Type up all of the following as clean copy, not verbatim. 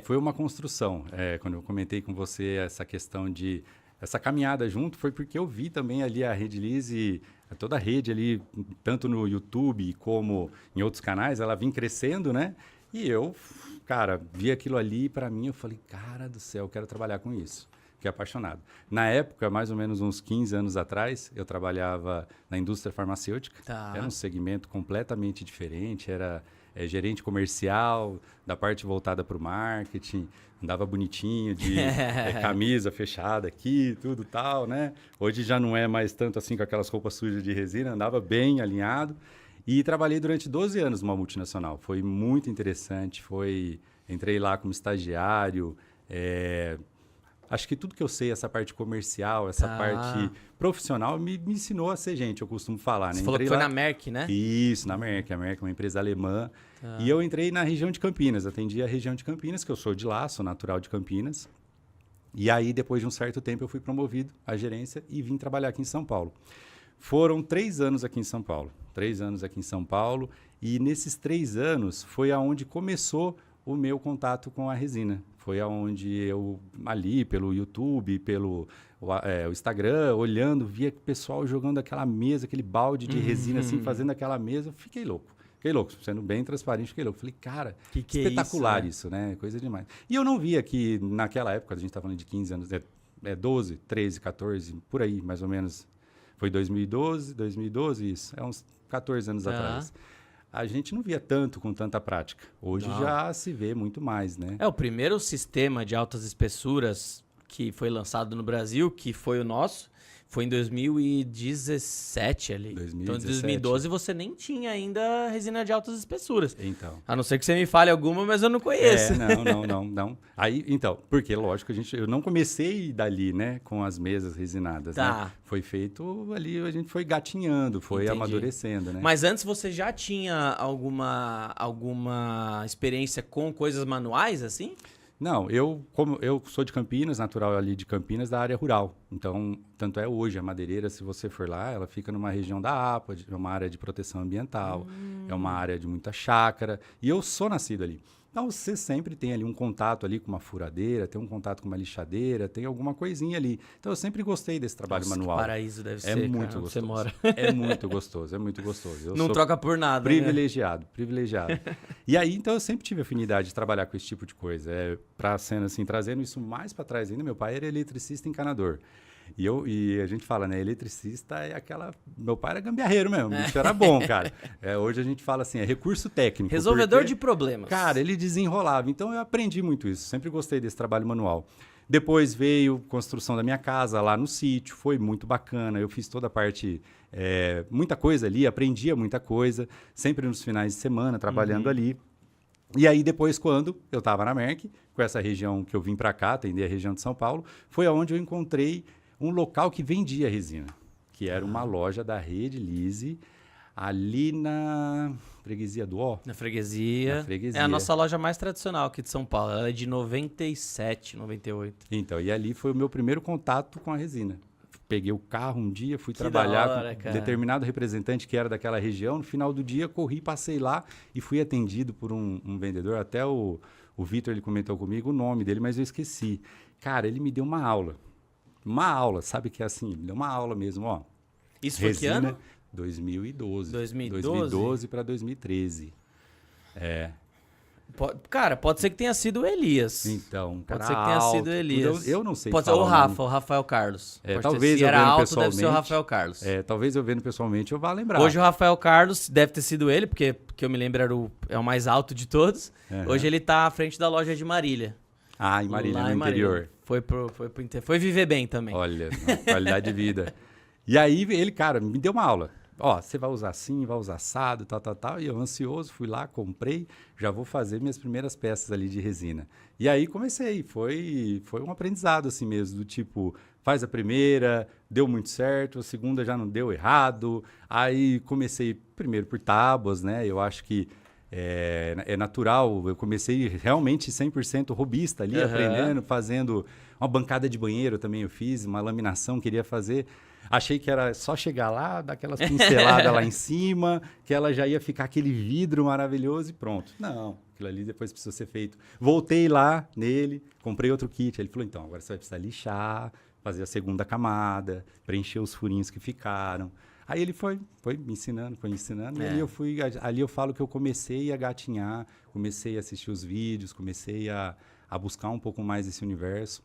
Foi uma construção. Quando eu comentei com você essa questão de... Essa caminhada junto foi porque eu vi também ali a Redilize, toda a rede ali, tanto no YouTube como em outros canais, ela vinha crescendo, né? E eu, cara, vi aquilo ali e para mim eu falei, cara do céu, eu quero trabalhar com isso. Fiquei apaixonado. Na época, mais ou menos uns 15 anos atrás, eu trabalhava na indústria farmacêutica. Tá. Era um segmento completamente diferente, era gerente comercial, da parte voltada para o marketing, andava bonitinho, de camisa fechada aqui, tudo tal, né? Hoje já não é mais tanto assim com aquelas roupas sujas de resina, andava bem alinhado. E trabalhei durante 12 anos numa multinacional. Foi muito interessante, entrei lá como estagiário, acho que tudo que eu sei, essa parte comercial, essa parte profissional, me ensinou a ser gente, eu costumo falar, né? Você falou que foi na Merck, né? Isso, na Merck. A Merck é uma empresa alemã. E eu entrei na região de Campinas, atendi a região de Campinas, que eu sou de lá, sou natural de Campinas. E aí, depois de um certo tempo, eu fui promovido à gerência e vim trabalhar aqui em São Paulo. Foram 3 anos aqui em São Paulo. 3 anos aqui em São Paulo. E nesses 3 anos foi aonde começou o meu contato com a resina. Foi aonde eu, ali, pelo YouTube, pelo o Instagram, olhando, via o pessoal jogando aquela mesa, aquele balde de resina, assim, fazendo aquela mesa. Fiquei louco, sendo bem transparente, fiquei louco. Falei, cara, que espetacular é isso, né? Coisa demais. E eu não via que, naquela época, a gente está falando de 15 anos, 12, 13, 14, por aí, mais ou menos. Foi 2012, isso. É uns 14 anos atrás. A gente não via tanto com tanta prática. Hoje já se vê muito mais, né? O primeiro sistema de altas espessuras que foi lançado no Brasil, que foi o nosso, foi em 2017 ali. 2017. Então, em 2012 você nem tinha ainda resina de altas espessuras. Então. A não ser que você me fale alguma, mas eu não conheço. Não. Aí, então, porque, lógico, eu não comecei dali, né, com as mesas resinadas, né? Foi feito ali, a gente foi gatinhando, foi amadurecendo, né? Mas antes você já tinha alguma experiência com coisas manuais, assim? Não, como eu sou de Campinas, natural ali de Campinas, da área rural. Então, tanto é hoje, a madeireira, se você for lá, ela fica numa região da APA, é uma área de proteção ambiental, é uma área de muita chácara. E eu sou nascido ali. Então, você sempre tem ali um contato ali com uma furadeira, tem um contato com uma lixadeira, tem alguma coisinha ali. Então, eu sempre gostei desse trabalho manual. Que paraíso deve ser, muito cara, gostoso. Você mora. É muito gostoso, é muito gostoso. Eu não sou troca por nada, privilegiado. E aí, então, eu sempre tive afinidade de trabalhar com esse tipo de coisa. Para sendo assim, trazendo isso mais para trás ainda, meu pai era eletricista encanador. E a gente fala, né? Eletricista é aquela... Meu pai era gambiarreiro mesmo, o bicho era bom, cara. Hoje a gente fala assim, é recurso técnico. Resolvedor de problemas. Cara, ele desenrolava. Então, eu aprendi muito isso. Sempre gostei desse trabalho manual. Depois veio construção da minha casa lá no sítio. Foi muito bacana. Eu fiz toda a parte... muita coisa ali, aprendia muita coisa. Sempre nos finais de semana, trabalhando ali. E aí, depois, quando eu estava na Merck, com essa região que eu vim para cá, atender a região de São Paulo, foi aonde eu encontrei um local que vendia resina, que era uma loja da Redilize, ali na Freguesia do Ó. Na freguesia. É a nossa loja mais tradicional aqui de São Paulo. Ela é de 97, 98. Então, e ali foi o meu primeiro contato com a resina. Peguei o carro um dia, fui trabalhar com determinado representante que era daquela região. No final do dia, corri, passei lá e fui atendido por um vendedor. Até o Vitor, ele comentou comigo o nome dele, mas eu esqueci. Cara, ele me deu uma aula. Uma aula, sabe que é assim? Me deu uma aula mesmo, ó. Isso foi que ano? 2012. 2012 para 2013. Cara, pode ser que tenha sido o Elias. Então, pode ser que tenha sido o Elias. Eu não sei. Pode ser o Rafa, o Rafael Carlos. Talvez se eu era vendo alto, pessoalmente. deve ser o Rafael Carlos. Talvez eu vendo pessoalmente eu vá lembrar. Hoje o Rafael Carlos deve ter sido ele, porque eu me lembro é o mais alto de todos. Hoje ele tá à frente da loja de Marília. Em Marília, no interior. Foi viver bem também. Olha, qualidade de vida. E aí ele, cara, me deu uma aula. Ó, você vai usar assim, vai usar assado, tal. E eu ansioso, fui lá, comprei, já vou fazer minhas primeiras peças ali de resina. E aí comecei, foi um aprendizado assim mesmo, do tipo, faz a primeira, deu muito certo, a segunda já não deu errado. Aí comecei primeiro por tábuas, né? Eu acho que é natural, eu comecei realmente 100% robista ali, aprendendo, fazendo uma bancada de banheiro também eu fiz, uma laminação, queria fazer. Achei que era só chegar lá, dar aquelas pinceladas lá em cima, que ela já ia ficar aquele vidro maravilhoso e pronto. Não, Aquilo ali depois precisou ser feito. Voltei lá nele, comprei outro kit. Aí ele falou, então, agora você vai precisar lixar, fazer a segunda camada, preencher os furinhos que ficaram. Aí ele foi me ensinando, e ali eu falo que eu comecei a gatinhar, comecei a assistir os vídeos, comecei a buscar um pouco mais esse universo.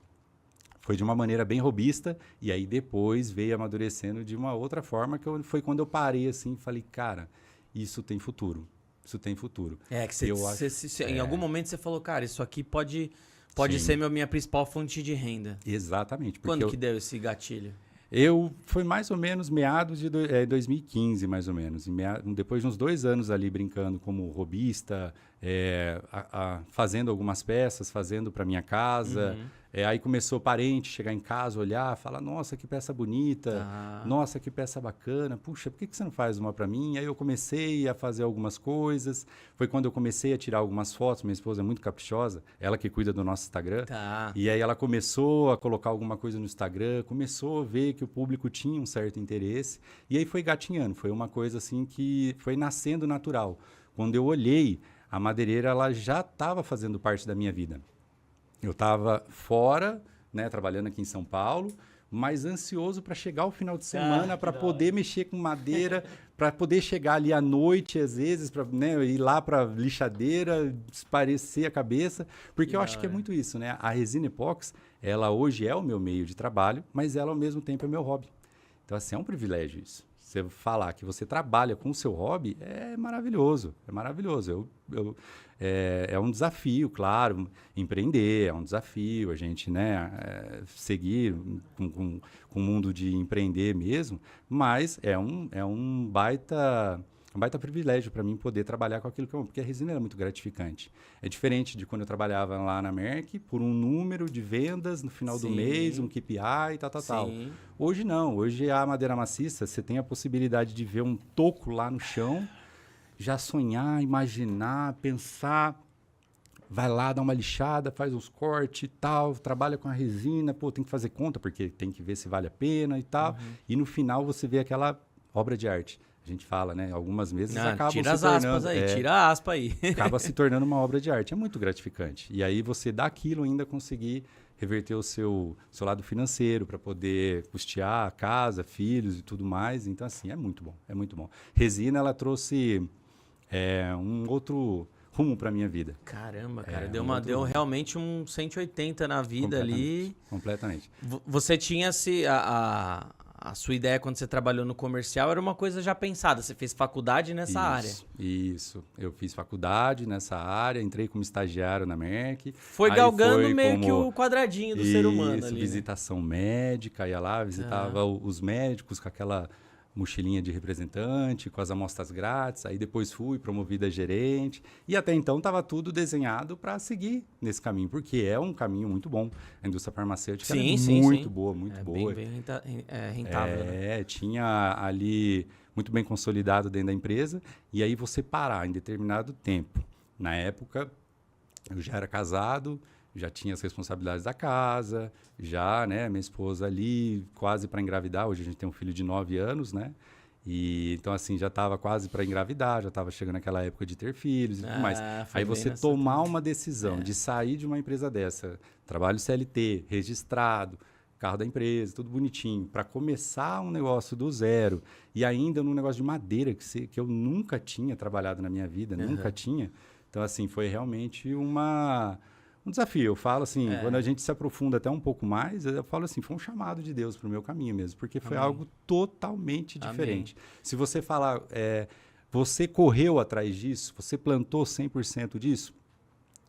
Foi de uma maneira bem robista, e aí depois veio amadurecendo de uma outra forma, foi quando eu parei assim e falei, cara, isso tem futuro. Isso tem futuro. Em algum momento você falou, cara, isso aqui pode ser minha principal fonte de renda. Exatamente. Quando que deu esse gatilho? Foi mais ou menos meados de 2015, mais ou menos. Depois de uns 2 anos ali brincando como robista, fazendo algumas peças, fazendo para minha casa. Aí começou parente chegar em casa, olhar, falar, nossa, que peça bonita, nossa, que peça bacana, puxa, por que você não faz uma para mim? Aí eu comecei a fazer algumas coisas, foi quando eu comecei a tirar algumas fotos, minha esposa é muito caprichosa, ela que cuida do nosso Instagram, e aí ela começou a colocar alguma coisa no Instagram, começou a ver que o público tinha um certo interesse, e aí foi gatinhando, foi uma coisa assim que foi nascendo natural. Quando eu olhei, a madeireira ela já estava fazendo parte da minha vida. Eu estava fora, né, trabalhando aqui em São Paulo, mas ansioso para chegar ao final de semana, para poder mexer com madeira, para poder chegar ali à noite, às vezes, para ir lá para lixadeira, esparecer a cabeça, porque eu acho que é muito isso, né? A resina epóxi, ela hoje é o meu meio de trabalho, mas ela ao mesmo tempo é meu hobby. Então, assim, é um privilégio isso. Você falar que você trabalha com o seu hobby é maravilhoso, é maravilhoso. É um desafio, claro, empreender é um desafio, a gente, né, seguir com o mundo de empreender mesmo, mas é um baita privilégio para mim poder trabalhar com aquilo que eu amo, porque a resina é muito gratificante. É diferente de quando eu trabalhava lá na Merck, por um número de vendas no final do mês, um KPI e tal. Hoje não, hoje a madeira maciça, você tem a possibilidade de ver um toco lá no chão, já sonhar, imaginar, pensar, vai lá, dá uma lixada, faz uns cortes e tal, trabalha com a resina, tem que fazer conta, porque tem que ver se vale a pena e tal, e no final você vê aquela obra de arte. A gente fala, né? Algumas vezes acabam tira as aspas aí, tira a aspa aí. Acaba se tornando uma obra de arte. É muito gratificante. E aí você daquilo ainda conseguir reverter o seu lado financeiro para poder custear a casa, filhos e tudo mais. Então, assim, é muito bom. É muito bom. Resina, ela trouxe um outro rumo para minha vida. Caramba, cara. Deu realmente um 180 na vida ali. Completamente. Você tinha a sua ideia quando você trabalhou no comercial era uma coisa já pensada. Você fez faculdade nessa área. Isso. Eu fiz faculdade nessa área, entrei como estagiário na Merck. Foi galgando meio que o quadradinho do ser humano ali. Visitação médica, ia lá, visitava os médicos com aquela mochilinha de representante, com as amostras grátis. Aí depois fui promovido a gerente. E até então estava tudo desenhado para seguir nesse caminho, porque é um caminho muito bom. A indústria farmacêutica é muito boa, muito boa. Bem rentável. Né? Tinha ali muito bem consolidado dentro da empresa. E aí você parar em determinado tempo. Na época, eu já era casado, já tinha as responsabilidades da casa, já, né, minha esposa ali quase para engravidar, hoje a gente tem um filho de 9 anos, né, e então assim, já estava quase para engravidar, já estava chegando naquela época de ter filhos e tudo mais. Aí você tomar uma decisão de sair de uma empresa dessa, trabalho CLT, registrado, carro da empresa, tudo bonitinho, para começar um negócio do zero, e ainda num negócio de madeira que eu nunca tinha trabalhado na minha vida, nunca tinha. Então assim, foi realmente um desafio. Eu falo assim, quando a gente se aprofunda até um pouco mais, eu falo assim, foi um chamado de Deus para o meu caminho mesmo, porque foi algo totalmente diferente. Se você falar, você correu atrás disso, você plantou 100% disso,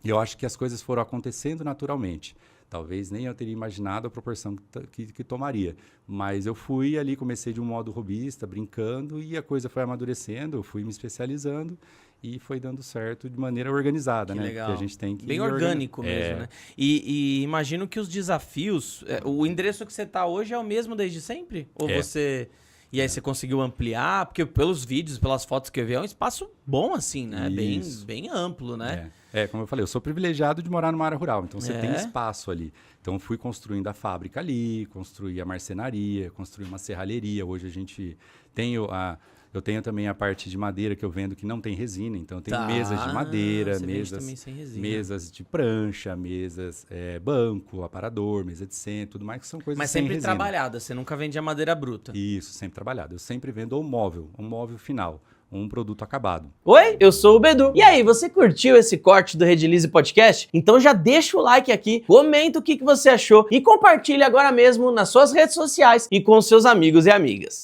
eu acho que as coisas foram acontecendo naturalmente. Talvez nem eu teria imaginado a proporção que tomaria. Mas eu fui ali, comecei de um modo robista, brincando, e a coisa foi amadurecendo, eu fui me especializando, e foi dando certo de maneira organizada, né? Legal. Porque a gente tem que... Bem orgânico mesmo, né? E imagino que os desafios... o endereço que você está hoje é o mesmo desde sempre? Ou você... E aí você conseguiu ampliar? Porque pelos vídeos, pelas fotos que eu vi, é um espaço bom assim, né? Bem amplo, né? Como eu falei, eu sou privilegiado de morar numa área rural, então você tem espaço ali. Então fui construindo a fábrica ali, construí a marcenaria, construí uma serralheria. Hoje a gente tem Eu tenho também a parte de madeira que eu vendo que não tem resina. Então, eu tenho mesas de madeira, mesas de prancha, mesas, banco, aparador, mesa de centro, tudo mais que são coisas Mas sem sempre resina. trabalhada, você nunca vende a madeira bruta. Isso, sempre trabalhado. Eu sempre vendo um móvel final. Um produto acabado. Oi, eu sou o Bedu. E aí, você curtiu esse corte do Redilize Podcast? Então já deixa o like aqui, comenta o que você achou e compartilha agora mesmo nas suas redes sociais e com seus amigos e amigas.